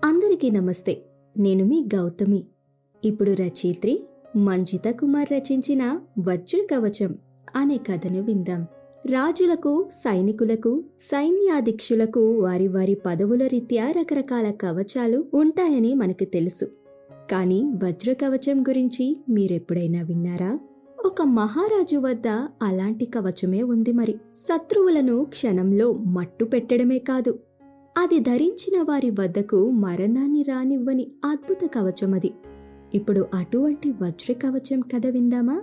అందరికీ నమస్తే. నేను మీ గౌతమి. ఇప్పుడు రచయిత్రి మంజిత కుమార్ రచించిన వజ్ర కవచం అనే కథను విందాం. రాజులకు, సైనికులకు, సైన్యాధీక్షులకు వారి వారి పదవుల రీత్యా రకరకాల కవచాలు ఉంటాయని మనకు తెలుసు. కానీ వజ్ర కవచం గురించి మీరెప్పుడైనా విన్నారా? ఒక మహారాజు వద్ద అలాంటి కవచమే ఉంది. మరి శత్రువులను క్షణంలో మట్టు పెట్టడమే కాదు, అది ధరించిన వారి వద్దకు మరణాన్ని రానివ్వని అద్భుత కవచమది. ఇప్పుడు అటువంటి వజ్ర కవచం కథ విందామా?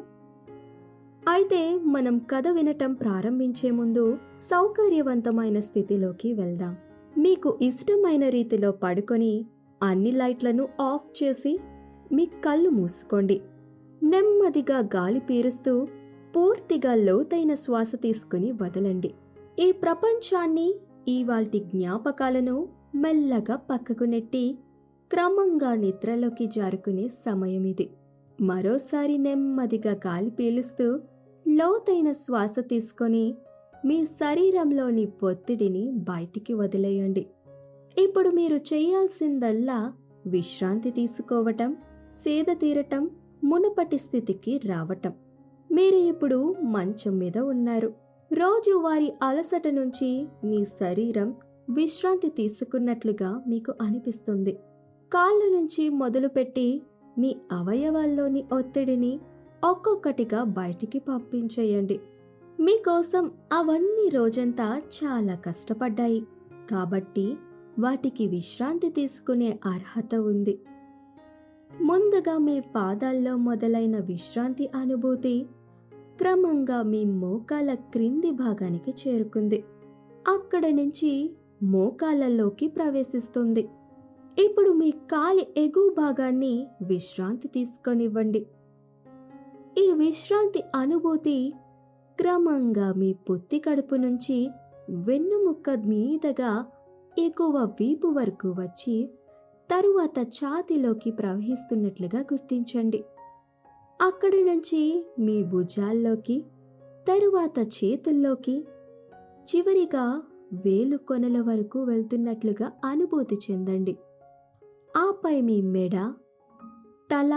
అయితే మనం కథ వినటం ప్రారంభించే ముందు సౌకర్యవంతమైన స్థితిలోకి వెళ్దాం. మీకు ఇష్టమైన రీతిలో పడుకొని అన్ని లైట్లను ఆఫ్ చేసి మీ కళ్ళు మూసుకోండి. నెమ్మదిగా గాలి పీలుస్తూ పూర్తిగా లోతైన శ్వాస తీసుకుని వదలండి. ఈ ప్రపంచాన్ని, ఇవాల్టి జ్ఞాపకాలను మెల్లగా పక్కకు నెట్టి క్రమంగా నిద్రలోకి జారుకునే సమయం ఇది. మరోసారి నెమ్మదిగా గాలి పీలుస్తూ లోతైన శ్వాస తీసుకొని మీ శరీరంలోని ఒత్తిడిని బయటికి వదిలేయండి. ఇప్పుడు మీరు చేయాల్సిందల్లా విశ్రాంతి తీసుకోవటం, సేద తీరటం, మునుపటి స్థితికి రావటం. మీరు ఇప్పుడు మంచం మీద ఉన్నారు. రోజువారీ అలసట నుంచి మీ శరీరం విశ్రాంతి తీసుకున్నట్లుగా మీకు అనిపిస్తుంది. కాళ్ళ నుంచి మొదలుపెట్టి మీ అవయవాల్లోని ఒత్తిడిని ఒక్కొక్కటిగా బయటికి పంపించేయండి. మీకోసం అవన్నీ రోజంతా చాలా కష్టపడ్డాయి కాబట్టి వాటికి విశ్రాంతి తీసుకునే అర్హత ఉంది. ముందుగా మీ పాదాల్లో మొదలైన విశ్రాంతి అనుభూతి క్రమంగా మీ మోకాల క్రింది భాగానికి చేరుకుంది. అక్కడ నుంచి మోకాళ్ళలోకి ప్రవేశిస్తుంది. ఇప్పుడు మీ కాలి ఎగువ భాగాన్ని విశ్రాంతి తీసుకొనివ్వండి. ఈ విశ్రాంతి అనుభూతి క్రమంగా మీ పొత్తి కడుపు నుంచి వెన్నుముక్క మీదగా ఎగువ వీపు వరకు వచ్చి తరువాత ఛాతీలోకి ప్రవహిస్తున్నట్లుగా గుర్తించండి. అక్కడి నుంచి మీ భుజాల్లోకి, తరువాత చేతుల్లోకి, చివరిగా వేలు కొనల వరకు వెళ్తున్నట్లుగా అనుభూతి చెందండి. ఆపై మీ మెడ, తల,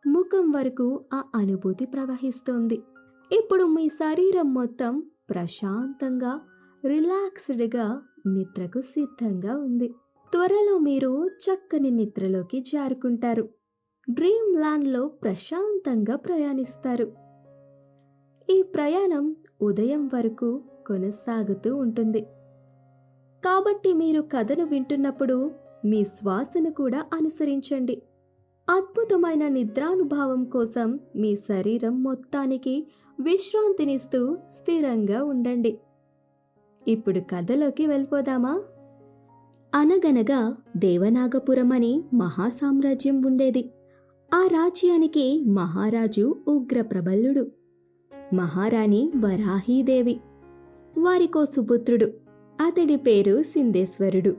ముఖం వరకు ఆ అనుభూతి ప్రవహిస్తుంది. ఇప్పుడు మీ శరీరం మొత్తం ప్రశాంతంగా, రిలాక్స్డ్గా నిద్రకు సిద్ధంగా ఉంది. త్వరలో మీరు చక్కని నిద్రలోకి జారుకుంటారు. డ్రీమ్ ల్యాండ్లో ప్రశాంతంగా ప్రయాణిస్తారు. ఈ ప్రయాణం ఉదయం వరకు కొనసాగుతూ ఉంటుంది. కాబట్టి మీరు కథను వింటున్నప్పుడు మీ శ్వాసను కూడా అనుసరించండి. అద్భుతమైన నిద్రానుభవం కోసం మీ శరీరం మొత్తానికి విశ్రాంతినిస్తూ స్థిరంగా ఉండండి. ఇప్పుడు కథలోకి వెళ్ళిపోదామా? అనగనగా దేవనాగపురం అని మహాసామ్రాజ్యం ఉండేది. ఆ రాజ్యానికి మహారాజు ఉగ్ర ప్రబలుడు, మహారాణి వరాహీదేవి. వారికో సుపుత్రుడు, అతడి పేరు సింధేశ్వరుడు.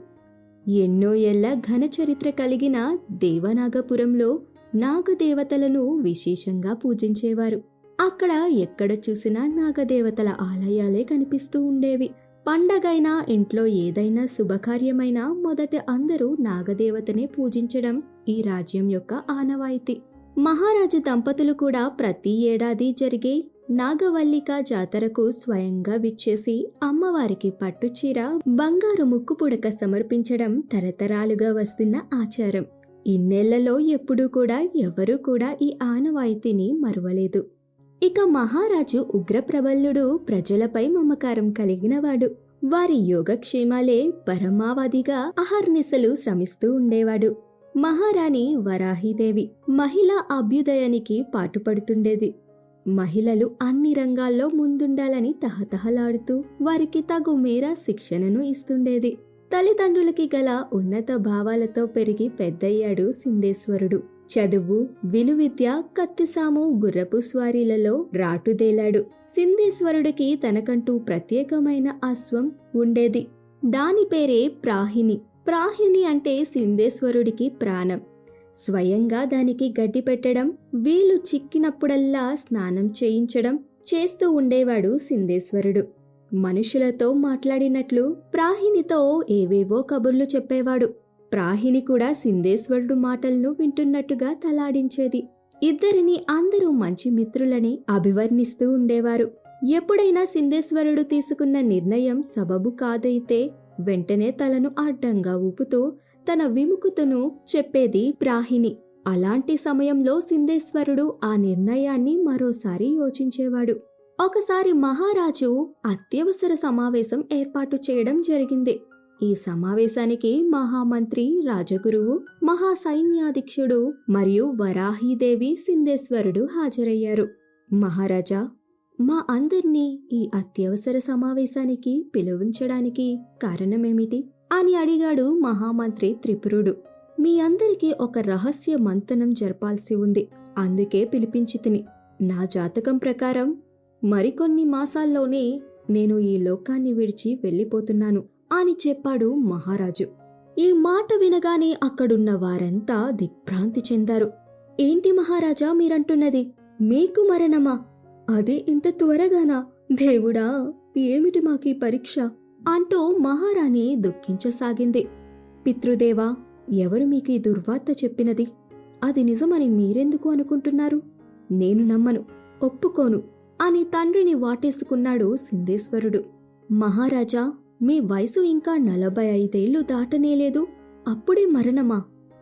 ఎన్నో ఏళ్ల ఘన చరిత్ర కలిగిన దేవనాగపురంలో నాగదేవతలను విశేషంగా పూజించేవారు. అక్కడ ఎక్కడ చూసినా నాగదేవతల ఆలయాలే కనిపిస్తూ ఉండేవి. పండగైనా, ఇంట్లో ఏదైనా శుభకార్యమైనా మొదట అందరూ నాగదేవతనే పూజించడం ఈ రాజ్యం యొక్క ఆనవాయితీ. మహారాజు దంపతులు కూడా ప్రతి ఏడాది జరిగే నాగవల్లిక జాతరకు స్వయంగా విచ్చేసి అమ్మవారికి పట్టుచీర, బంగారు ముక్కు పుడక సమర్పించడం తరతరాలుగా వస్తున్న ఆచారం. ఇన్నేళ్లలో ఎప్పుడూ కూడా ఎవరూ కూడా ఈ ఆనవాయితీని మరువలేదు. ఇక మహారాజు ఉగ్రప్రబలుడు ప్రజలపై మమకారం కలిగినవాడు. వారి యోగక్షేమాలే పరమావధిగా అహర్నిశలు శ్రమిస్తూ ఉండేవాడు. మహారాణి వరాహీదేవి మహిళా అభ్యుదయానికి పాటుపడుతుండేది. మహిళలు అన్ని రంగాల్లో ముందుండాలని తహతహలాడుతూ వారికి తగు మేర శిక్షణను ఇస్తుండేది. తల్లిదండ్రులకి గల ఉన్నత భావాలతో పెరిగి పెద్దయ్యాడు సింధేశ్వరుడు. చదువు, విలువిద్య, కత్తిసాము, గుర్రపు స్వారీలలో రాటుదేలాడు. సింధేశ్వరుడికి తనకంటూ ప్రత్యేకమైన అశ్వం ఉండేది. దాని పేరే ప్రాహిణి. ప్రాహిణి అంటే సింధేశ్వరుడికి ప్రాణం. స్వయంగా దానికి గడ్డి పెట్టడం, వీలు చిక్కినప్పుడల్లా స్నానం చేయించడం చేస్తూ ఉండేవాడు సింధేశ్వరుడు. మనుషులతో మాట్లాడినట్లు ప్రాహినితో ఏవేవో కబుర్లు చెప్పేవాడు. ప్రాహిణి కూడా సింధేశ్వరుడు మాటలను వింటున్నట్టుగా తలాడించేది. ఇద్దరిని అందరూ మంచి మిత్రులని అభివర్ణిస్తూ ఉండేవారు. ఎప్పుడైనా సింధేశ్వరుడు తీసుకున్న నిర్ణయం సబబు కాదైతే వెంటనే తలను అడ్డంగా ఊపుతూ తన విముఖతను చెప్పేది ప్రాహిణి. అలాంటి సమయంలో సింధేశ్వరుడు ఆ నిర్ణయాన్ని మరోసారి యోచించేవాడు. ఒకసారి మహారాజు అత్యవసర సమావేశం ఏర్పాటు చేయడం జరిగింది. ఈ సమావేశానికి మహామంత్రి, రాజగురువు, మహాసైన్యాధ్యక్షుడు మరియు వరాహీదేవి, సింధేశ్వరుడు హాజరయ్యారు. మహారాజా, మా అందర్నీ ఈ అత్యవసర సమావేశానికి పిలువించడానికి కారణమేమిటి అని అడిగాడు మహామంత్రి త్రిపురుడు. మీ అందరికీ ఒక రహస్య మంతనం జరపాల్సి ఉంది, అందుకే పిలిపించితిని. నా జాతకం ప్రకారం మరికొన్ని మాసాల్లోనే నేను ఈ లోకాన్ని విడిచి వెళ్ళిపోతున్నాను అని చెప్పాడు మహారాజు. ఈ మాట వినగానే అక్కడున్న వారంతా దిగ్భ్రాంతి చెందారు. ఏంటి మహారాజా మీరంటున్నది? మీకు మరణమా? అది ఇంత త్వరగానా? దేవుడా, ఏమిటి మాకీ పరీక్ష అంటూ మహారాణి దుఃఖించసాగింది. పితృదేవా, ఎవరు మీకు ఈ దుర్వార్త చెప్పినది? అది నిజమని మీరెందుకు అనుకుంటున్నారు? నేను నమ్మను, ఒప్పుకోను అని తండ్రిని వాటేసుకున్నాడు సింధేశ్వరుడు. మహారాజా, మీ వయసు ఇంకా 45 దాటనేలేదు, అప్పుడే మరణమా?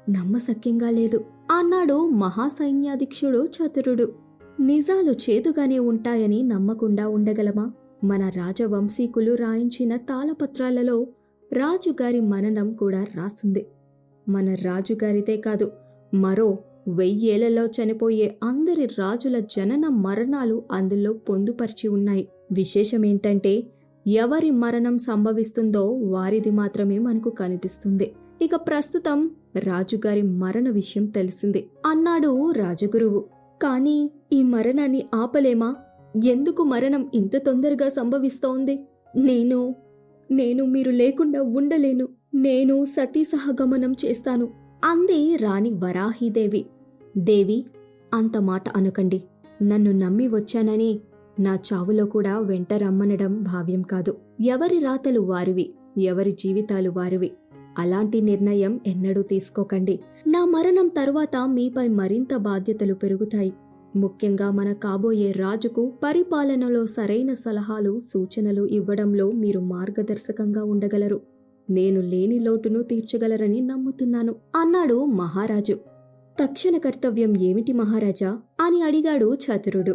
నమ్మశక్యంగా లేదు అన్నాడు మహాసైన్యాధ్యక్షుడు చతురుడు. నిజాలు చేదుగానే ఉంటాయని నమ్మకుండా ఉండగలమా? మన రాజవంశీకులు రాయించిన తాళపత్రాలలో రాజుగారి మరణం కూడా రాసింది. మన రాజుగారిదే కాదు, మరో 1000 ఏళ్లలో చనిపోయే అందరి రాజుల జనన మరణాలు అందులో పొందుపరిచి ఉన్నాయి. విశేషమేంటంటే ఎవరి మరణం సంభవిస్తుందో వారిది మాత్రమే మనకు కనిపిస్తుంది. ఇక ప్రస్తుతం రాజుగారి మరణ విషయం తెలిసింది అన్నాడు రాజగురువు. కానీ ఈ మరణాన్ని ఆపలేమా? ఎందుకు మరణం ఇంత తొందరగా సంభవిస్తోంది? నేను మీరు లేకుండా ఉండలేను. నేను సతీ సహగమనం చేస్తాను అంది రాణి వరాహీదేవి. దేవి, అంత మాట అనకండి. నన్ను నమ్మి వచ్చానని నా చావులో కూడా వెంట రమ్మనడం భావ్యం కాదు. ఎవరి రాతలు వారివి, ఎవరి జీవితాలు వారివి. అలాంటి నిర్ణయం ఎన్నడూ తీసుకోకండి. నా మరణం తరువాత మీపై మరింత బాధ్యతలు పెరుగుతాయి. ముఖ్యంగా మన కాబోయే రాజుకు పరిపాలనలో సరైన సలహాలు, సూచనలు ఇవ్వడంలో మీరు మార్గదర్శకంగా ఉండగలరు. నేను లేని లోటును తీర్చగలరని నమ్ముతున్నాను అన్నాడు మహారాజు. తక్షణ కర్తవ్యం ఏమిటి మహారాజా అని అడిగాడు చతురుడు.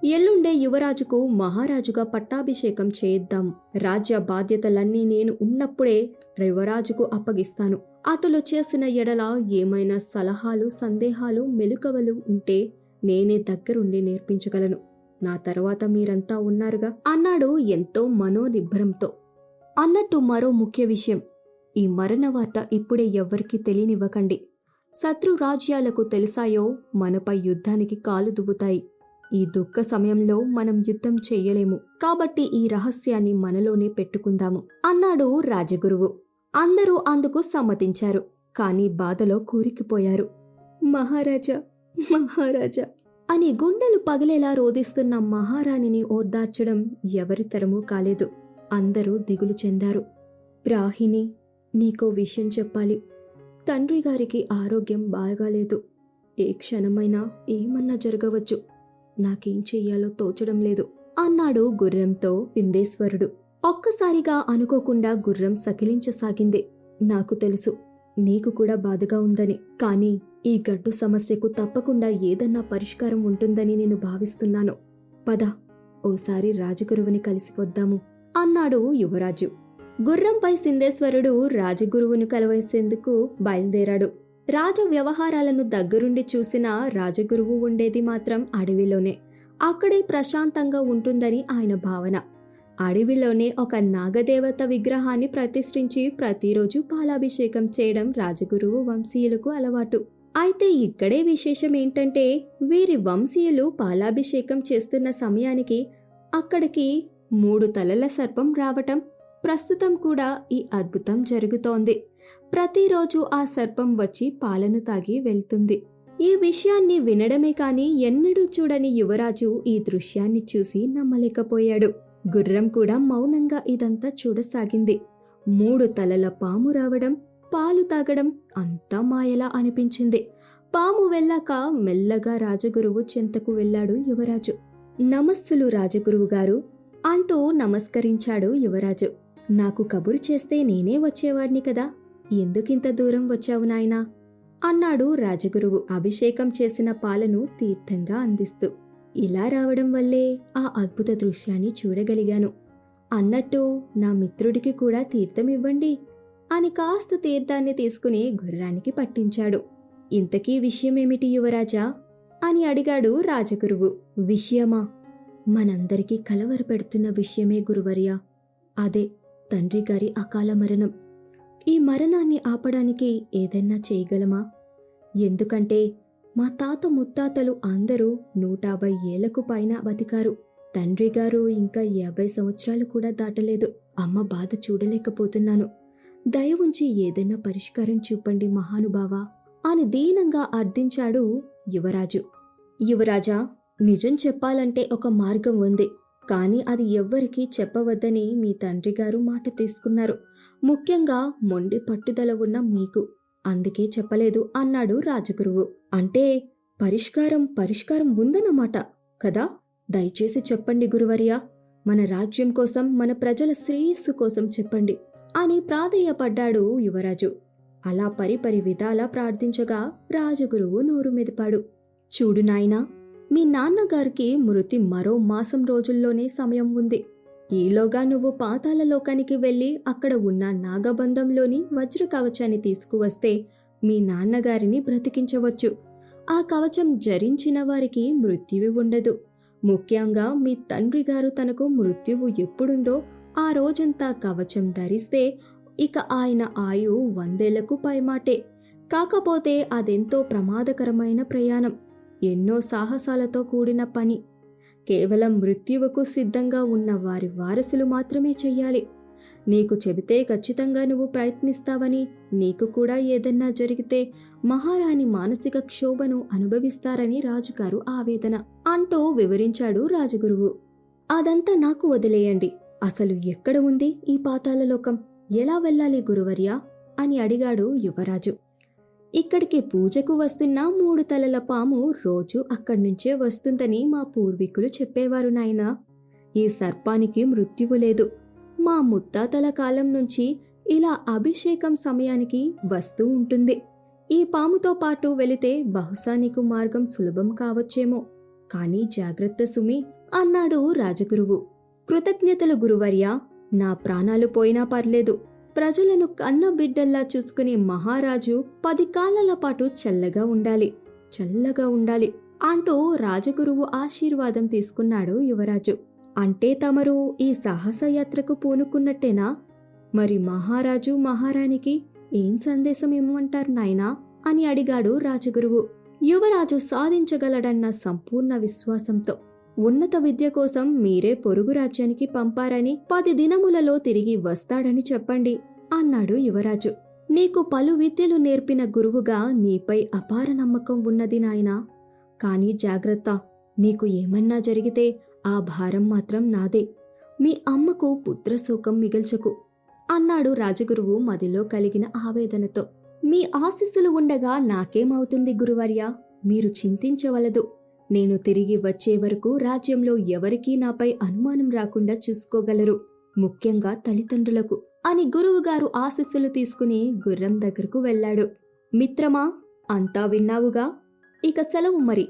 ఎల్లుండే యువరాజుకు మహారాజుగా పట్టాభిషేకం చేయిద్దాం. రాజ్య బాధ్యతలన్నీ నేను ఉన్నప్పుడే యువరాజుకు అప్పగిస్తాను. అటులో చేసిన ఎడల ఏమైనా సలహాలు, సందేహాలు, మెలకువలు ఉంటే నేనే దగ్గరుండి నేర్పించగలను. నా తర్వాత మీరంతా ఉన్నారుగా అన్నాడు ఎంతో మనోనిబ్బరంతో. అన్నట్టు మరో ముఖ్య విషయం, ఈ మరణ వార్త ఇప్పుడే ఎవ్వరికీ తెలియనివ్వకండి. శత్రు రాజ్యాలకు తెలిసాయో మనపై యుద్ధానికి కాలు దువ్వుతాయి. ఈ దుఃఖ సమయంలో మనం యుద్ధం చెయ్యలేము, కాబట్టి ఈ రహస్యాన్ని మనలోనే పెట్టుకుందాము అన్నాడు రాజగురువు. అందరూ అందుకు సమ్మతించారు. కానీ బాధలో కూరికిపోయారు. మహారాజా, మహారాజా అని గుండెలు పగిలేలా రోదిస్తున్న మహారాణిని ఓర్దార్చడం ఎవరి తరమూ కాలేదు. అందరూ దిగులు చెందారు. ప్రాహిణి, నీకో విషయం చెప్పాలి. తండ్రి గారికి ఆరోగ్యం బాగాలేదు. ఏ క్షణమైనా ఏమన్నా జరగవచ్చు. నాకేం చెయ్యాలో తోచడం లేదు అన్నాడు గుర్రంతో సింధేశ్వరుడు. ఒక్కసారిగా అనుకోకుండా గుర్రం సకిలించసాగింది. నాకు తెలుసు, నీకు కూడా బాధగా ఉందని. కానీ ఈ గడ్డు సమస్యకు తప్పకుండా ఏదన్నా పరిష్కారం ఉంటుందని నేను భావిస్తున్నాను. పద, ఓసారి రాజగురువుని కలిసిపోద్దాము అన్నాడు యువరాజు. గుర్రంపై సింధేశ్వరుడు రాజగురువును కలవేసేందుకు బయలుదేరాడు. రాజ వ్యవహారాలను దగ్గరుండి చూసిన రాజగురువు ఉండేది మాత్రం అడవిలోనే. అక్కడే ప్రశాంతంగా ఉంటుందని ఆయన భావన. అడవిలోనే ఒక నాగదేవత విగ్రహాన్ని ప్రతిష్ఠించి ప్రతిరోజు పాలాభిషేకం చేయడం రాజగురువు వంశీయులకు అలవాటు. అయితే ఇక్కడే విశేషం ఏంటంటే, వీరి వంశీయులు పాలాభిషేకం చేస్తున్న సమయానికి అక్కడికి 3 తలల సర్పం రావటం. ప్రస్తుతం కూడా ఈ అద్భుతం జరుగుతోంది. ప్రతిరోజు ఆ సర్పం వచ్చి పాలను తాగి వెళ్తుంది. ఈ విషయాన్ని వినడమే కాని ఎన్నడూ చూడని యువరాజు ఈ దృశ్యాన్ని చూసి నమ్మలేకపోయాడు. గుర్రం కూడా మౌనంగా ఇదంతా చూడసాగింది. 3 తలల పాము రావడం, పాలు తాగడం అంతా మాయలా అనిపించింది. పాము వెళ్ళాక మెల్లగా రాజగురువు చెంతకు వెళ్ళాడు యువరాజు. నమస్సులు రాజగురువు గారు అంటూ నమస్కరించాడు యువరాజు. నాకు కబురు చేస్తే నేనే వచ్చేవాడిని కదా, ఎందుకింత దూరం వచ్చావు నాయనా అన్నాడు రాజగురువు అభిషేకం చేసిన పాలను తీర్థంగా అందిస్తూ. ఇలా రావడం వల్లే ఆ అద్భుత దృశ్యాన్ని చూడగలిగాను. అన్నట్టు నా మిత్రుడికి కూడా తీర్థం ఇవ్వండి అని కాస్త తీర్థాన్ని తీసుకుని గుర్రానికి పట్టించాడు. ఇంతకీ విషయమేమిటి యువరాజా అని అడిగాడు రాజగురువు. విషయమా? మనందరికీ కలవరపెడుతున్న విషయమే గురువర్యా. అదే తండ్రి గారి అకాల మరణం. ఈ మరణాన్ని ఆపడానికి ఏదైనా చేయగలమా? ఎందుకంటే మా తాత ముత్తాతలు అందరూ 150 ఏళ్లకు పైన బతికారు. తండ్రి గారు ఇంకా 50 సంవత్సరాలు కూడా దాటలేదు. అమ్మ బాధ చూడలేకపోతున్నాను. దయ ఉంచి ఏదైనా పరిష్కారం చూపండి మహానుభావా అని దీనంగా అర్థించాడు యువరాజు. యువరాజా, నిజం చెప్పాలంటే ఒక మార్గం ఉంది. కానీ అది ఎవ్వరికీ చెప్పవద్దని మీ తండ్రి గారు మాట తీసుకున్నారు. ముఖ్యంగా మొండి పట్టుదల ఉన్న మీకు. అందుకే చెప్పలేదు అన్నాడు రాజగురువు. అంటే పరిష్కారం ఉందన్నమాట కదా? దయచేసి చెప్పండి గురువర్యా. మన రాజ్యం కోసం, మన ప్రజల శ్రేయస్సు కోసం చెప్పండి అని ప్రాధేయపడ్డాడు యువరాజు. అలా పరిపరి విధాలా ప్రార్థించగా రాజగురువు నోరు మెదిపాడు. చూడు నాయనా, మీ నాన్నగారికి మృతి మరో మాసం రోజుల్లోనే సమయం ఉంది. ఈలోగా నువ్వు పాతాళ లోకానికి వెళ్ళి అక్కడ ఉన్న నాగబంధంలోని వజ్ర కవచాన్ని తీసుకువస్తే మీ నాన్నగారిని బ్రతికించవచ్చు. ఆ కవచం ధరించిన వారికి మృత్యువు ఉండదు. ముఖ్యంగా మీ తండ్రి గారు తనకు మృత్యువు ఎప్పుడుందో ఆ రోజంతా కవచం ధరిస్తే ఇక ఆయన ఆయు 100 ఏళ్లకు పైమాటే. కాకపోతే అదెంతో ప్రమాదకరమైన ప్రయాణం, ఎన్నో సాహసాలతో కూడిన పని. కేవలం మృత్యువుకు సిద్ధంగా ఉన్న వారి వారసులు మాత్రమే చెయ్యాలి. నీకు చెబితే ఖచ్చితంగా నువ్వు ప్రయత్నిస్తావని, నీకు కూడా ఏదన్నా జరిగితే మహారాణి మానసిక క్షోభను అనుభవిస్తారని రాజుగారు ఆవేదన అంటూ వివరించాడు రాజగురువు. అదంతా నాకు వదిలేయండి. అసలు ఎక్కడ ఉంది ఈ పాతాళలోకం? ఎలా వెళ్ళాలి గురువర్యా అని అడిగాడు యువరాజు. ఇక్కడికి పూజకు వస్తున్న 3 తలల పాము రోజు అక్కడ్నుంచే వస్తుందని మా పూర్వీకులు చెప్పేవారు నాయనా. ఈ సర్పానికి మృత్యువు లేదు. మా ముత్తాతల కాలం నుంచి ఇలా అభిషేకం సమయానికి వస్తూ ఉంటుంది. ఈ పాముతో పాటు వెళితే బహుశా నీకు మార్గం సులభం కావచ్చేమో. కానీ జాగ్రత్త సుమి అన్నాడు రాజగురువు. కృతజ్ఞతలు గురువర్యా. నా ప్రాణాలు పోయినా పర్లేదు. ప్రజలను కన్న బిడ్డల్లా చూసుకునే మహారాజు 10 కాలాల పాటు చల్లగా ఉండాలి అంటూ రాజగురువు ఆశీర్వాదం తీసుకున్నాడు యువరాజు. అంటే తమరు ఈ సాహసయాత్రకు పూనుకున్నట్టేనా? మరి మహారాజు మహారాణికి ఏం సందేశం ఇమ్మంటారు నాయనా అని అడిగాడు రాజగురువు. యువరాజు సాధించగలడన్న సంపూర్ణ విశ్వాసంతో, ఉన్నత విద్య కోసం మీరే పొరుగు రాజ్యానికి పంపారని, 10 దినములలో తిరిగి వస్తాడని చెప్పండి అన్నాడు యువరాజు. నీకు పలు విద్యలు నేర్పిన గురువుగా నీపై అపార నమ్మకం ఉన్నది నాయనా. కానీ జాగ్రత్త, నీకు ఏమన్నా జరిగితే ఆ భారం మాత్రం నాదే. మీ అమ్మకు పుత్రశోకం మిగల్చకు అన్నాడు రాజగురువు మదిలో కలిగిన ఆవేదనతో. మీ ఆశీస్సులు ఉండగా నాకేమవుతుంది గురువర్యా? మీరు చింతించవలదు. నేను తిరిగి వచ్చే వరకు రాజ్యంలో ఎవరికీ నాపై అనుమానం రాకుండా చూసుకోగలరు, ముఖ్యంగా తల్లిదండ్రులకు అని గురువుగారు ఆశీస్సులు తీసుకుని గుర్రం దగ్గరకు వెళ్ళాడు. మిత్రమా, అంతా విన్నావుగా? ఇక సెలవు మరి.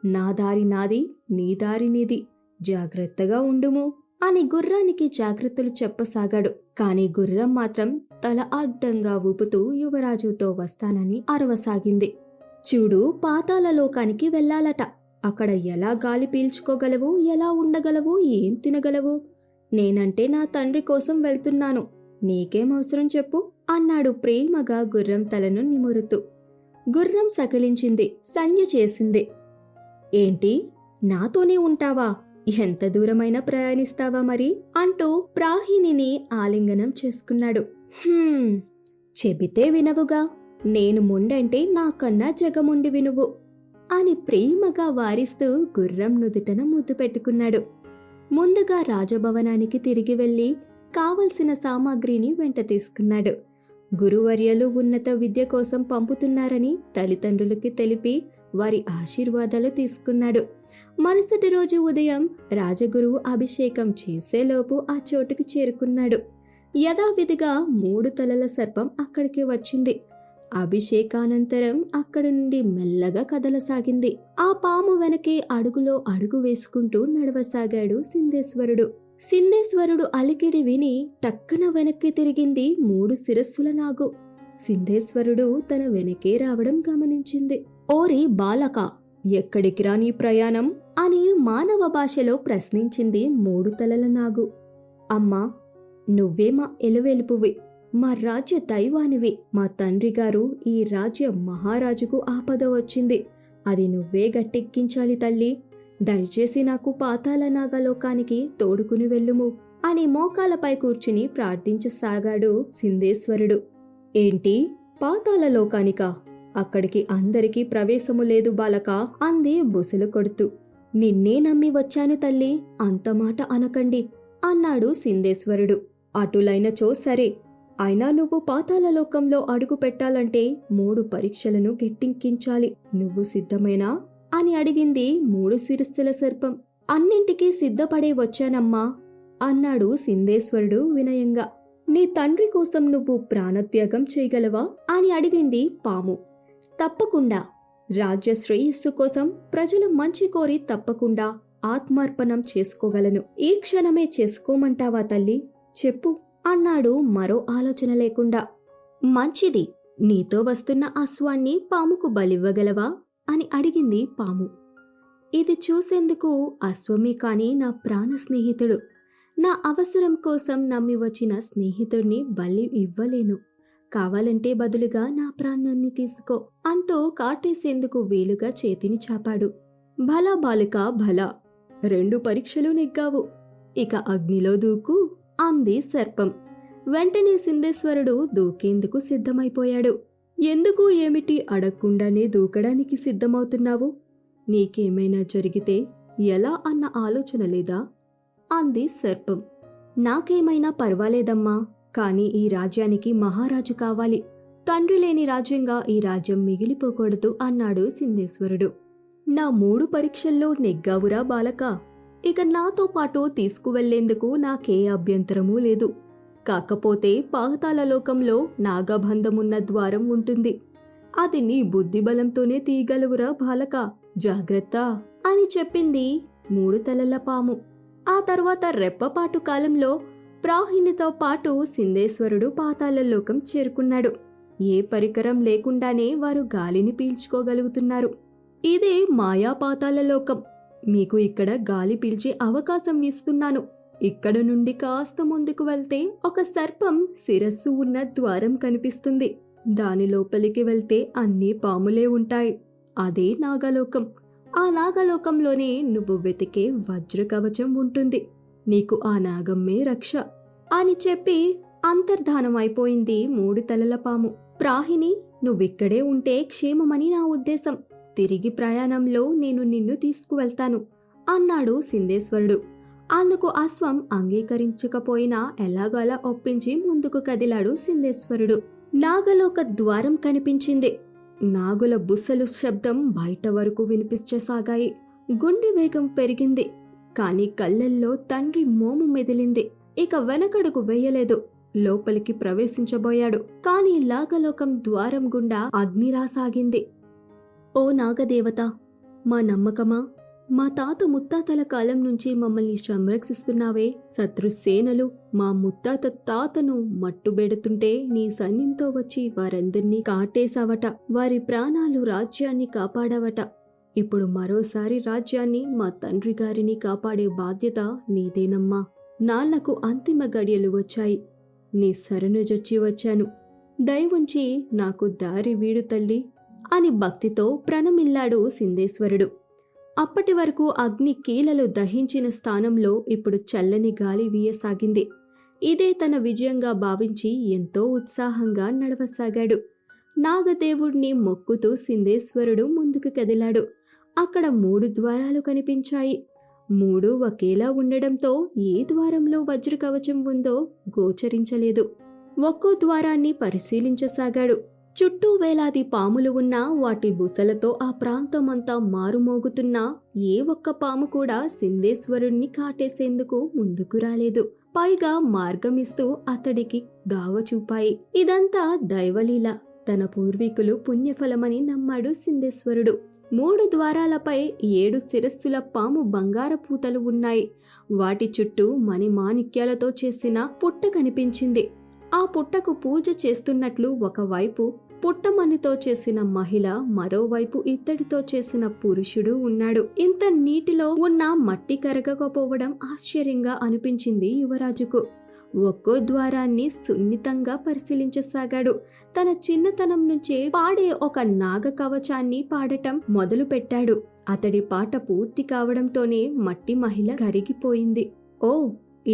నా దారి నాది, నీ దారి నీది. జాగ్రత్తగా ఉండుము అని గుర్రానికి జాగ్రత్తలు చెప్పసాగాడు. కాని గుర్రం మాత్రం తల అడ్డంగా ఊపుతూ యువరాజుతో వస్తానని అరవసాగింది. చూడు, పాతాళ లోకానికి వెళ్ళాలట. అక్కడ ఎలా గాలి పీల్చుకోగలవు, ఎలా ఉండగలవు, ఏం తినగలవు? నేనంటే నా తండ్రి కోసం వెళ్తున్నాను, నీకేం అవసరం చెప్పు అన్నాడు ప్రేమగా గుర్రం తలను నిమురుతూ. గుర్రం సకిలించింది, సంజ్ఞ చేసింది. ఏంటి, నాతోనే ఉంటావా? ఎంత దూరమైనా ప్రయాణిస్తావా మరి అంటూ ప్రాహిణిని ఆలింగనం చేసుకున్నాడు. చెబితే వినవుగా, నేను మొండంటే నాకన్నా జగముండి వినువు అని ప్రేమగా వారిస్తూ గుర్రం నుదుటన ముద్దు పెట్టుకున్నాడు. ముందుగా రాజభవనానికి తిరిగి వెళ్లి కావలసిన సామాగ్రిని వెంట తీసుకున్నాడు. గురువర్యలు ఉన్నత విద్య కోసం పంపుతున్నారని తల్లిదండ్రులకి తెలిపి వారి ఆశీర్వాదాలు తీసుకున్నాడు. మరుసటి రోజు ఉదయం రాజగురువు అభిషేకం చేసేలోపు ఆ చోటుకి చేరుకున్నాడు. యథావిధిగా 3 తలల సర్పం అక్కడికి వచ్చింది. అభిషేకానంతరం అక్కడి నుండి మెల్లగా కదలసాగింది. ఆ పాము వెనకే అడుగులో అడుగు వేసుకుంటూ నడవసాగాడు సింధేశ్వరుడు. సింధేశ్వరుడు అలికిడి విని టక్కున వెనక్కి తిరిగింది 3 శిరస్సుల నాగు. సింధేశ్వరుడు తన వెనకే రావడం గమనించింది. ఓరి బాలక, ఎక్కడికిరా నీ ప్రయాణం అని మానవ భాషలో ప్రశ్నించింది 3 తలల నాగు. అమ్మా, నువ్వే మా ఎలువెలుపువి, మా రాజ్య దైవానివి. మా తండ్రి గారు ఈ రాజ్య మహారాజుకు ఆపద వచ్చింది, అది నువ్వే గట్టెక్కించాలి తల్లి. దయచేసి నాకు పాతాళ నాగలోకానికి తోడుకుని వెళ్ళుము అని మోకాలపై కూర్చుని ప్రార్థించసాగాడు సింధేశ్వరుడు. ఏంటి, పాతాళ లోకానికా? అక్కడికి అందరికీ ప్రవేశము లేదు బాలక అంది బుసలు కొడుతూ. నిన్నే నమ్మి వచ్చాను తల్లి, అంత మాట అనకండి అన్నాడు సింధేశ్వరుడు. అటులైనచో సరే, అయినా నువ్వు పాతాళలోకంలో అడుగు పెట్టాలంటే 3 పరీక్షలను గెట్టింకించాలి. నువ్వు సిద్ధమేనా అని అడిగింది 3 శిరస్సుల సర్పం. అన్నింటికీ సిద్ధపడే వచ్చానమ్మా అన్నాడు సింధేశ్వరుడు వినయంగా. నీ తండ్రి కోసం నువ్వు ప్రాణత్యాగం చేయగలవా అని అడిగింది పాము. తప్పకుండా. రాజ్య శ్రేయస్సు కోసం, ప్రజల మంచి కోరి తప్పకుండా ఆత్మార్పణం చేసుకోగలను. ఈ క్షణమే చేసుకోమంటావా తల్లి? చెప్పు అన్నాడు మరో ఆలోచన లేకుండా. మంచిది, నీతో వస్తున్న అశ్వాన్ని పాముకు బలివ్వగలవా అని అడిగింది పాము. ఇది చూసేందుకు అశ్వమే కాని నా ప్రాణ స్నేహితుడు. నా అవసరం కోసం నమ్మి వచ్చిన స్నేహితుడిని బలి ఇవ్వలేను. కావాలంటే బదులుగా నా ప్రాణాన్ని తీసుకో అంటూ కాటేసేందుకు వీలుగా చేతిని చాపాడు. భలా బాలిక భలా, 2 పరీక్షలు నెగ్గావు, ఇక అగ్నిలో దూకు అంది సర్పం. వెంటనే సింధేశ్వరుడు దూకేందుకు సిద్ధమైపోయాడు. ఎందుకు ఏమిటి అడగకుండానే దూకడానికి సిద్ధమవుతున్నావు? నీకేమైనా జరిగితే ఎలా అన్న ఆలోచన లేదా అంది సర్పం. నాకేమైనా పర్వాలేదమ్మా, కానీ ఈ రాజ్యానికి మహారాజు కావాలి. తండ్రి లేని రాజ్యంగా ఈ రాజ్యం మిగిలిపోకూడదు అన్నాడు సింధేశ్వరుడు. నా 3 పరీక్షల్లో నెగ్గావురా బాలక, ఇక నాతో పాటు తీసుకువెళ్లేందుకు నాకే అభ్యంతరమూ లేదు. కాకపోతే పాతాళలోకంలో నాగబంధమున్న ద్వారం ఉంటుంది, అది నీ బుద్ధిబలంతోనే తీయగలవురా బాలక, జాగ్రత్త అని చెప్పింది 3 తలల పాము. ఆ తర్వాత రెప్పపాటు కాలంలో ప్రాహినితో పాటు సింధేశ్వరుడు పాతాళలోకం చేరుకున్నాడు. ఏ పరికరం లేకుండానే వారు గాలిని పీల్చుకోగలుగుతున్నారు. ఇదే మాయా పాతాళలోకం. మీకు ఇక్కడ గాలి పీల్చే అవకాశం ఇస్తున్నాను. ఇక్కడ నుండి కాస్త ముందుకు వెళ్తే ఒక సర్పం శిరస్సు ఉన్న ద్వారం కనిపిస్తుంది. దాని లోపలికి వెళ్తే అన్ని పాములే ఉంటాయి. అదే నాగలోకం. ఆ నాగలోకంలోనే నువ్వు వెతికే వజ్ర కవచం ఉంటుంది. నీకు ఆ నాగమ్మే రక్ష అని చెప్పి అంతర్ధానమైపోయింది 3 తలల పాము. ప్రాహిని, నువ్విక్కడే ఉంటే క్షేమమని నా ఉద్దేశం. తిరిగి ప్రయాణంలో నేను నిన్ను తీసుకువెళ్తాను అన్నాడు సింధేశ్వరుడు. అందుకు అశ్వం అంగీకరించకపోయినా ఎలాగలా ఒప్పించి ముందుకు కదిలాడు సింధేశ్వరుడు. నాగలోక ద్వారం కనిపించింది. నాగుల బుస్సలు శబ్దం బయట వరకు వినిపించసాగాయి. గుండె వేగం పెరిగింది. కాని కళ్ళల్లో తండ్రి మోము మెదిలింది. ఇక వెనకడుగు వేయలేదు. లోపలికి ప్రవేశించబోయాడు. కాని నాగలోకం ద్వారం గుండా అగ్ని రాసాగింది. ఓ నాగదేవత, మా నమ్మకమా? మా తాత ముత్తాతల కాలం నుంచి మమ్మల్ని సంరక్షిస్తున్నావే. శత్రుసేనలు మా ముత్తాత తాతను మట్టుబెడుతుంటే నీ సైన్యంతో వచ్చి వారందర్నీ కాటేశావట. వారి ప్రాణాలు రాజ్యాన్ని కాపాడావట. ఇప్పుడు మరోసారి రాజ్యాన్ని, మా తండ్రి గారిని కాపాడే బాధ్యత నీదేనమ్మా. నాన్నకు అంతిమ గడియలు వచ్చాయి. నీ శరణుజొచ్చి వచ్చాను. దయవుంచి నాకు దారి వీడు తల్లి అని భక్తితో ప్రణమిల్లాడు సింధేశ్వరుడు. అప్పటి వరకు అగ్ని కీలలు దహించిన స్థానంలో ఇప్పుడు చల్లని గాలి వీయసాగింది. ఇదే తన విజయంగా భావించి ఎంతో ఉత్సాహంగా నడవసాగాడు. నాగదేవుడిని మొక్కుతూ సింధేశ్వరుడు ముందుకు కదిలాడు. అక్కడ 3 ద్వారాలు కనిపించాయి. 3 ఒకేలా ఉండడంతో ఏ ద్వారంలో వజ్ర కవచం ఉందో గోచరించలేదు. ఒక్కో ద్వారాన్ని పరిశీలించసాగాడు. చుట్టూ వేలాది పాములు ఉన్నా వాటి బుసలతో ఆ ప్రాంతమంతా మారుమోగుతున్నా ఏ ఒక్క పాము కూడా సిందేశ్వరుణ్ణి కాటేసేందుకు ముందుకు రాలేదు. పైగా మార్గమిస్తూ అతడికి గావ చూపాయి. ఇదంతా దైవలీల, తన పూర్వీకులు పుణ్యఫలమని నమ్మాడు సిందేశ్వరుడు. 3 ద్వారాలపై 7 శిరస్సుల పాము బంగారపూతలు ఉన్నాయి. వాటి చుట్టూ మణిమాణిక్యాలతో చేసిన పుట్ట కనిపించింది. ఆ పుట్టకు పూజ చేస్తున్నట్లు ఒకవైపు పుట్టమణితో చేసిన మహిళ, మరోవైపు ఇత్తడితో చేసిన పురుషుడు ఉన్నాడు. ఇంత నీటిలో ఉన్న మట్టి కరగకపోవడం ఆశ్చర్యంగా అనిపించింది యువరాజుకు. ఒక్కో ద్వారాన్ని సున్నితంగా పరిశీలించసాగాడు. తన చిన్నతనం నుంచే పాడే ఒక నాగ కవచాన్ని పాడటం మొదలుపెట్టాడు. అతడి పాట పూర్తి కావడంతోనే మట్టి మహిళ కరిగిపోయింది. ఓ,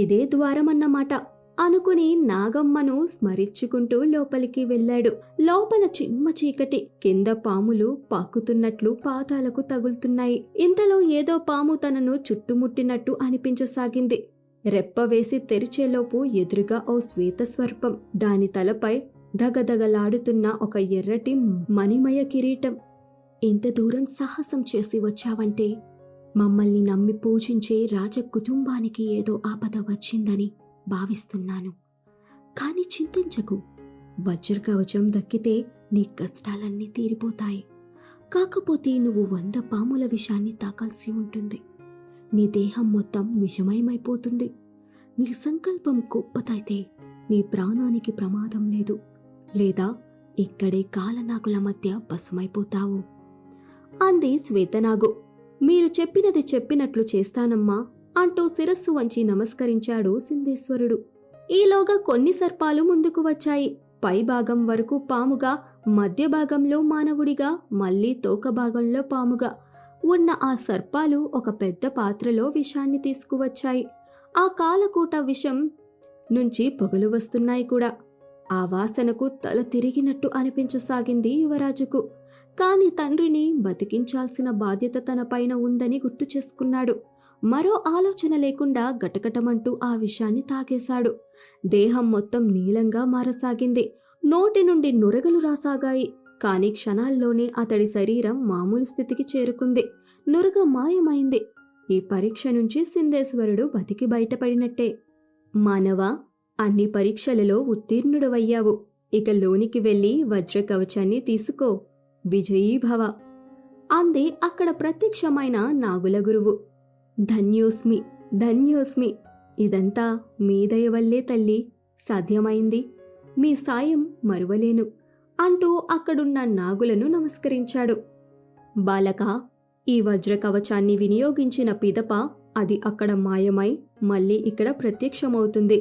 ఇదే ద్వారమన్నమాట అనుకుని నాగమ్మను స్మరించుకుంటూ లోపలికి వెళ్ళాడు. లోపల చిమ్మ చీకటి, కింద పాములు పాకుతున్నట్లు పాదాలకు తగులుతున్నాయి. ఇంతలో ఏదో పాము తనను చుట్టుముట్టినట్టు అనిపించసాగింది. రెప్పవేసి తెరిచేలోపు ఎదురుగా ఓ శ్వేతస్వర్పం, దాని తలపై దగదగలాడుతున్న ఒక ఎర్రటి మణిమయ కిరీటం. ఇంత దూరం సాహసం చేసి వచ్చావంటే మమ్మల్ని నమ్మి పూజించే రాజ కుటుంబానికి ఏదో ఆపద వచ్చిందని భావిస్తున్నాను. కాని చింతించకు, వజ్రకవచం దక్కితే నీ కష్టాలన్నీ తీరిపోతాయి. కాకపోతే నువ్వు 100 పాముల విషాన్ని తాకాల్సి ఉంటుంది. నీ దేహం మొత్తం విషమయమైపోతుంది. నీ సంకల్పం గొప్పదైతే నీ ప్రాణానికి ప్రమాదం లేదు, లేదా ఇక్కడే కాలనాగుల మధ్య భస్మైపోతావు అంది శ్వేతనాగు. మీరు చెప్పినది చెప్పినట్లు చేస్తానమ్మా అంటూ శిరస్సు వంచి నమస్కరించాడు సిందేశ్వరుడు. ఈలోగా కొన్ని సర్పాలు ముందుకు వచ్చాయి. పై భాగం వరకు పాముగా, మధ్య భాగంలో మానవుడిగా, మళ్లీ తోక భాగంలో పాముగా ఉన్న ఆ సర్పాలు ఒక పెద్ద పాత్రలో విషాన్ని తీసుకువచ్చాయి. ఆ కాలకూట విషం నుంచి పొగలు వస్తున్నాయి కూడా. ఆ వాసనకు తల తిరిగినట్టు అనిపించసాగింది యువరాజుకు. కాని తండ్రిని బతికించాల్సిన బాధ్యత తనపైన ఉందని గుర్తు చేసుకున్నాడు. మరో ఆలోచన లేకుండా గటగటమంటూ ఆ విషాన్ని తాగేశాడు. దేహం మొత్తం నీలంగా మారసాగింది. నోటి నుండి నురగలు రాసాగాయి. కాని క్షణాల్లోనే అతడి శరీరం మామూలు స్థితికి చేరుకుంది. నురగ మాయమైంది. ఈ పరీక్ష నుంచి సిందేశ్వరుడు బతికి బయటపడినట్టే. మానవా, అన్ని పరీక్షలలో ఉత్తీర్ణుడవయ్యావు. ఇక లోనికి వెళ్ళి వజ్రకవచాన్ని తీసుకో. విజయీభవ అంది అక్కడ ప్రత్యక్షమైన నాగుల గురువు. ధన్యోస్మి, ధన్యోస్మి. ఇదంతా మీ దయ వల్లే తల్లి సాధ్యమైంది. మీ సాయం మరువలేను అంటూ అక్కడున్న నాగులను నమస్కరించాడు. బాలక, ఈ వజ్రకవచాన్ని వినియోగించిన పిదప అది అక్కడ మాయమై మళ్ళీ ఇక్కడ ప్రత్యక్షమవుతుంది.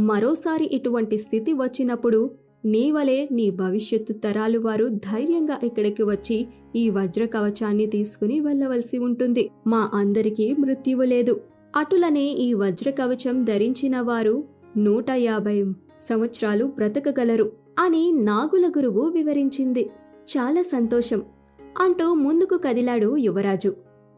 మరోసారి ఇటువంటి స్థితి వచ్చినప్పుడు నీవలే నీ భవిష్యత్తు తరాలు వారు ధైర్యంగా ఇక్కడికి వచ్చి ఈ వజ్రకవచాన్ని తీసుకుని వెళ్ళవలసి ఉంటుంది. మా అందరికీ మృత్యువు లేదు. అటులనే ఈ వజ్రకవచం ధరించిన వారు 150 సంవత్సరాలు బ్రతకగలరు అని నాగుల గురువు వివరించింది. చాలా సంతోషం అంటూ ముందుకు కదిలాడు యువరాజు.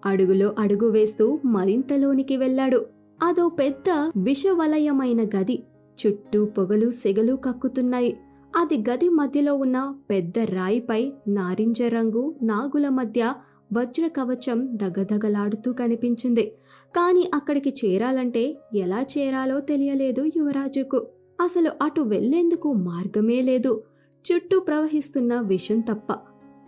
అడుగులో అడుగు వేస్తూ మరింతలోనికి వెళ్ళాడు. అదో పెద్ద విషవలయమైన గది. చుట్టూ పొగలు సెగలు కక్కుతున్నాయి. అది గది మధ్యలో ఉన్న పెద్ద రాయిపై నారింజ రంగు నాగుల మధ్య వజ్ర కవచం దగదగలాడుతూ కనిపించింది. కాని అక్కడికి చేరాలంటే ఎలా చేరాలో తెలియలేదు యువరాజుకు. అసలు అటు వెళ్లేందుకు మార్గమే లేదు. చుట్టూ ప్రవహిస్తున్న విషం తప్ప.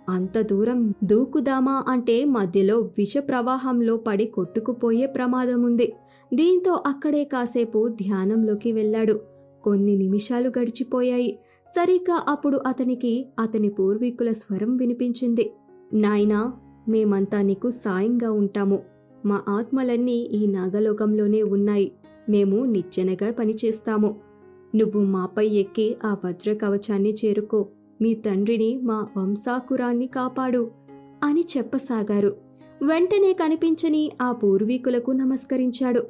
అంత దూరం దూకుదామా అంటే మధ్యలో విష ప్రవాహంలో పడి కొట్టుకుపోయే ప్రమాదముంది. దీంతో అక్కడే కాసేపు ధ్యానంలోకి వెళ్ళాడు. కొన్ని నిమిషాలు గడిచిపోయాయి. సరిగ్గా అప్పుడు అతనికి అతని పూర్వీకుల స్వరం వినిపించింది. నాయనా, మేమంతా నీకు సాయంగా ఉంటాము. మా ఆత్మలన్నీ ఈ నాగలోకంలోనే ఉన్నాయి. మేము నిచ్చెనగా పనిచేస్తాము. నువ్వు మాపై ఎక్కి ఆ వజ్ర కవచాన్ని చేరుకో. మీ తండ్రిని, మా వంశాకురాన్ని కాపాడు అని చెప్పసాగారు. వెంటనే కనిపించని ఆ పూర్వీకులకు నమస్కరించాడు.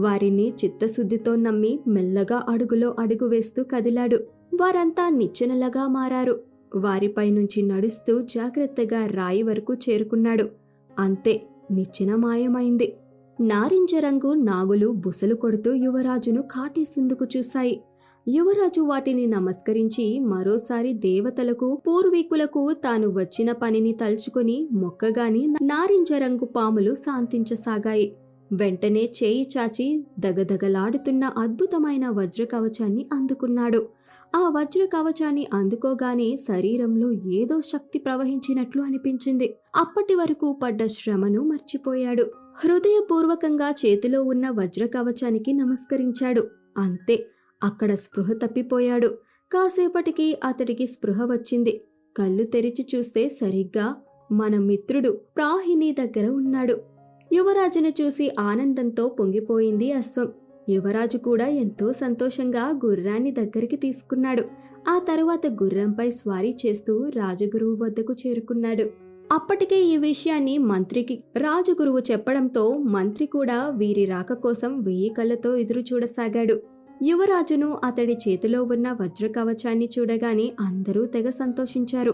వారిని చిత్తశుద్ధితో నమ్మి మెల్లగా అడుగులో అడుగు వేస్తూ కదిలాడు. వారంతా నిచ్చెనలగా మారారు. వారిపై నుంచి నడుస్తూ జాగ్రత్తగా రాయి వరకు చేరుకున్నాడు. అంతే, నిచ్చెన మాయమైంది. నారింజ రంగు నాగులు బుసలు కొడుతూ యువరాజును కాటేసిందుకు చూశాయి. యువరాజు వాటిని నమస్కరించి మరోసారి దేవతలకు పూర్వీకులకు తాను వచ్చిన పనిని తలుచుకుని మొక్కగాని నారింజ రంగు పాములు శాంతించసాగాయి. వెంటనే చేయి చాచి దగదగలాడుతున్న అద్భుతమైన వజ్రకవచాన్ని అందుకున్నాడు. ఆ వజ్రకవచాన్ని అందుకోగానే శరీరంలో ఏదో శక్తి ప్రవహించినట్లు అనిపించింది. అప్పటి వరకు పడ్డ శ్రమను మర్చిపోయాడు. హృదయపూర్వకంగా చేతిలో ఉన్న వజ్రకవచానికి నమస్కరించాడు. అంతే, అక్కడ స్పృహ తప్పిపోయాడు. కాసేపటికి అతడికి స్పృహ వచ్చింది. కళ్ళు తెరిచి చూస్తే సరిగ్గా మన మిత్రుడు ప్రాహిణి దగ్గర ఉన్నాడు. యువరాజును చూసి ఆనందంతో పొంగిపోయింది అశ్వం. యువరాజు కూడా ఎంతో సంతోషంగా గుర్రాన్ని దగ్గరికి తీసుకున్నాడు. ఆ తరువాత గుర్రంపై స్వారీ చేస్తూ రాజగురువు వద్దకు చేరుకున్నాడు. అప్పటికే ఈ విషయాన్ని మంత్రికి రాజగురువు చెప్పడంతో మంత్రి కూడా వీరి రాక కోసం 1000 కళ్ళతో ఎదురు చూడసాగాడు. యువరాజును అతడి చేతిలో ఉన్న వజ్రకవచాన్ని చూడగానే అందరూ తెగ సంతోషించారు.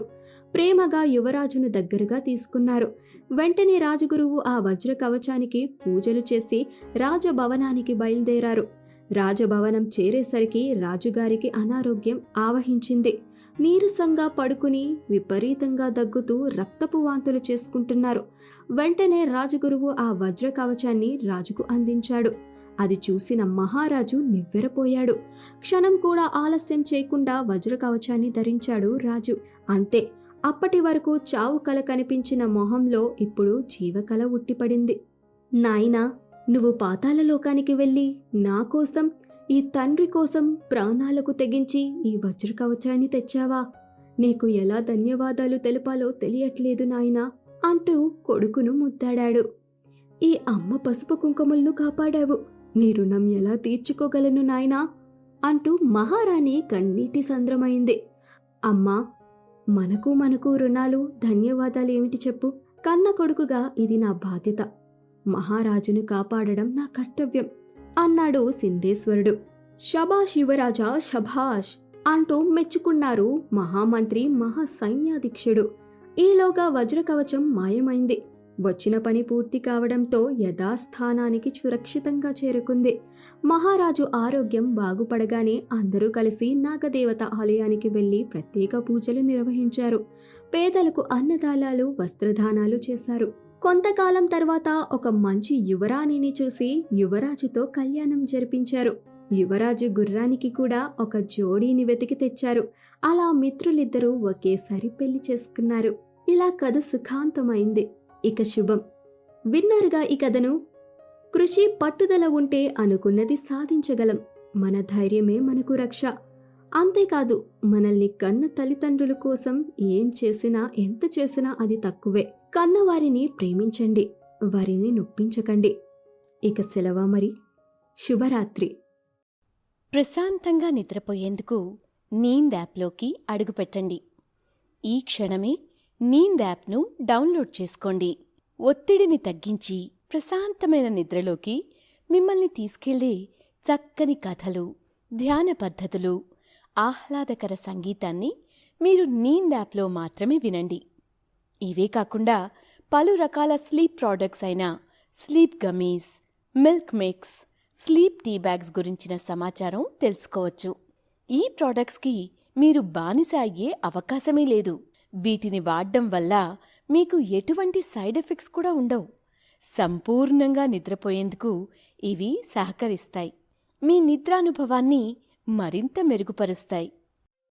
ప్రేమగా యువరాజును దగ్గరగా తీసుకున్నారు. వెంటనే రాజగురువు ఆ వజ్రకవచానికి పూజలు చేసి రాజభవనానికి బయలుదేరారు. రాజభవనం చేరేసరికి రాజుగారికి అనారోగ్యం ఆవహించింది. నీరసంగా పడుకుని విపరీతంగా దగ్గుతూ రక్తపు వాంతులు చేసుకుంటున్నారు. వెంటనే రాజగురువు ఆ వజ్రకవచాన్ని రాజుకు అందించాడు. అది చూసిన మహారాజు నివ్వెరపోయాడు. క్షణం కూడా ఆలస్యం చేయకుండా వజ్రకవచాన్ని ధరించాడు రాజు. అంతే, అప్పటి వరకు చావు కల కనిపించిన మొహంలో ఇప్పుడు జీవకళ ఉట్టిపడింది. నాయనా, నువ్వు పాతాళలోకానికి వెళ్ళి నా కోసం, ఈ తండ్రి కోసం ప్రాణాలకు తెగించి ఈ వజ్రకవచాన్ని తెచ్చావా? నీకు ఎలా ధన్యవాదాలు తెలపాలో తెలియట్లేదు నాయనా అంటూ కొడుకును ముద్దాడాడు. ఈ అమ్మ పసుపు కుంకుమలను కాపాడావు, నీ రుణం ఎలా తీర్చుకోగలను నాయనా అంటూ మహారాణి కన్నీటి సంద్రమైంది. అమ్మా, మనకు రుణాలు ధన్యవాదాలు ఏమిటి చెప్పు? కన్న కొడుకుగా ఇది నా బాధ్యత. మహారాజును కాపాడడం నా కర్తవ్యం అన్నాడు సింధేశ్వరుడు. శభాష్ యువరాజా, శభాష్ అంటూ మెచ్చుకున్నారు మహామంత్రి మహాసైన్యాధీక్షుడు. ఈలోగా వజ్రకవచం మాయమైంది. వచ్చిన పని పూర్తి కావడంతో యథాస్థానానికి సురక్షితంగా చేరుకుంది. మహారాజు ఆరోగ్యం బాగుపడగానే అందరూ కలిసి నాగదేవత ఆలయానికి వెళ్లి ప్రత్యేక పూజలు నిర్వహించారు. పేదలకు అన్నదానాలు, వస్త్రదానాలు చేశారు. కొంతకాలం తర్వాత ఒక మంచి యువరాణిని చూసి యువరాజుతో కళ్యాణం జరిపించారు. యువరాజు గుర్రానికి కూడా ఒక జోడీని వెతికి తెచ్చారు. అలా మిత్రులిద్దరూ ఒకేసారి పెళ్లి చేసుకున్నారు. ఇలా కథ సుఖాంతమైంది. ఇక శుభం. విన్నారుగా ఈ కథను. కృషి, పట్టుదల ఉంటే అనుకున్నది సాధించగలం. మన ధైర్యమే మనకు రక్ష. అంతేకాదు, మనల్ని కన్న తల్లిదండ్రుల కోసం ఏం చేసినా, ఎంత చేసినా అది తక్కువే. కన్నవారిని ప్రేమించండి, వారిని నొప్పించకండి. ఇక సెలవా మరి. శుభరాత్రి. ప్రశాంతంగా నిద్రపోయేందుకు నీంద్ యాప్లోకి అడుగుపెట్టండి. ఈ క్షణమే నీంద్ యాప్ను డౌన్లోడ్ చేసుకోండి. ఒత్తిడిని తగ్గించి ప్రశాంతమైన నిద్రలోకి మిమ్మల్ని తీసుకెళ్లే చక్కని కథలు, ధ్యాన పద్ధతులు, ఆహ్లాదకర సంగీతాన్ని మీరు నీంద్ యాప్లో మాత్రమే వినండి. ఇవే కాకుండా పలు రకాల స్లీప్ ప్రోడక్ట్స్ అయిన sleep gummies, milk mix, sleep tea bags గురించిన సమాచారం తెలుసుకోవచ్చు. ఈ ప్రోడక్ట్స్కి మీరు బానిస అయ్యే అవకాశమే లేదు. వీటిని వాడడం వల్ల మీకు ఎటువంటి సైడ్ ఎఫెక్ట్స్ కూడా ఉండవు. సంపూర్ణంగా నిద్రపోయేందుకు ఇవి సహకరిస్తాయి. మీ నిద్రానుభవాన్ని మరింత మెరుగుపరుస్తాయి.